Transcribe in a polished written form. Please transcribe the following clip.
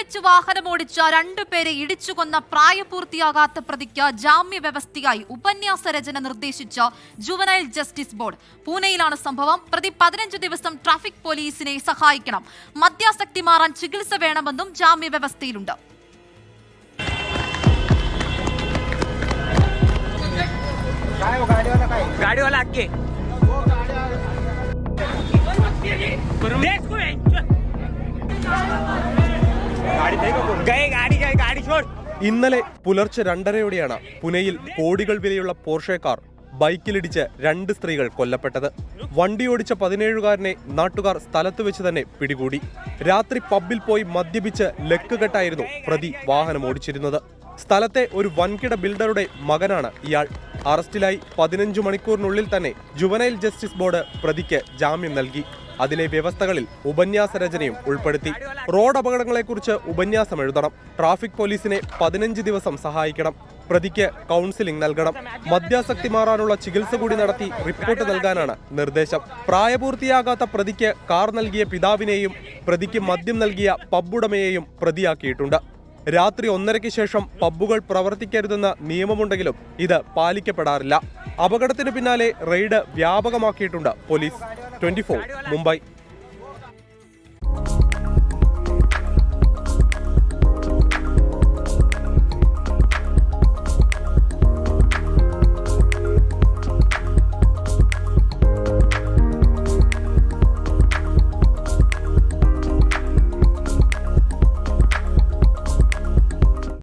മദ്യപിച്ച് വാഹനമോടിച്ച 2 പേരെ ഇടിച്ചുകൊന്ന പ്രായപൂർത്തിയാകാത്ത പ്രതിക്ക് ജാമ്യ വ്യവസ്ഥയായി ഉപന്യാസ രചന നിർദ്ദേശിച്ച ജുവനൈൽ ജസ്റ്റിസ് ബോർഡ്. പൂനെയിലാണ് സംഭവം. പ്രതി 15 ദിവസം ട്രാഫിക് പോലീസിനെ സഹായിക്കണം. മദ്യാസക്തി മാറാൻ ചികിത്സ വേണമെന്നും ജാമ്യ വ്യവസ്ഥയിലുണ്ട്. ഇന്നലെ പുലർച്ചെ 2:30യോടെയാണ് പുനെയിൽ കോടികൾ വിലയുള്ള പോർഷെ കാർ ബൈക്കിലിടിച്ച് 2 സ്ത്രീകൾ കൊല്ലപ്പെട്ടത്. വണ്ടിയോടിച്ച 17-കാരനെ നാട്ടുകാർ സ്ഥലത്ത് വെച്ച് തന്നെ പിടികൂടി. രാത്രി പബ്ബിൽ പോയി മദ്യപിച്ച് ലക്കുകെട്ടായിരുന്നു പ്രതി വാഹനം ഓടിച്ചിരുന്നത്. സ്ഥലത്തെ ഒരു വൻകിട ബിൽഡറുടെ മകനാണ് ഇയാൾ. അറസ്റ്റിലായി 15 മണിക്കൂറിനുള്ളിൽ തന്നെ ജുവനൈൽ ജസ്റ്റിസ് ബോർഡ് പ്രതിക്ക് ജാമ്യം നൽകി. അതിലെ വ്യവസ്ഥകളിൽ ഉപന്യാസ രചനയും ഉൾപ്പെടുത്തി. റോഡ് അപകടങ്ങളെക്കുറിച്ച് ഉപന്യാസം എഴുതണം. ട്രാഫിക് പോലീസിനെ 15 ദിവസം സഹായിക്കണം. പ്രതിക്ക് കൗൺസിലിംഗ് നൽകണം. മദ്യാസക്തി മാറാനുള്ള ചികിത്സ കൂടി നടത്തി റിപ്പോർട്ട് നൽകാനാണ് നിർദ്ദേശം. പ്രായപൂർത്തിയാകാത്ത പ്രതിക്ക് കാർ നൽകിയ പിതാവിനെയും പ്രതിക്ക് മദ്യം നൽകിയ പബ്ബുടമയെയും പ്രതിയാക്കിയിട്ടുണ്ട്. രാത്രി 1:30-ക്ക് ശേഷം പബ്ബുകൾ പ്രവർത്തിക്കരുതെന്ന നിയമമുണ്ടെങ്കിലും ഇത് പാലിക്കപ്പെടാറില്ല. അപകടത്തിന് പിന്നാലെ റെയ്ഡ് വ്യാപകമാക്കിയിട്ടുണ്ട് പോലീസ്. 24 മുംബൈ.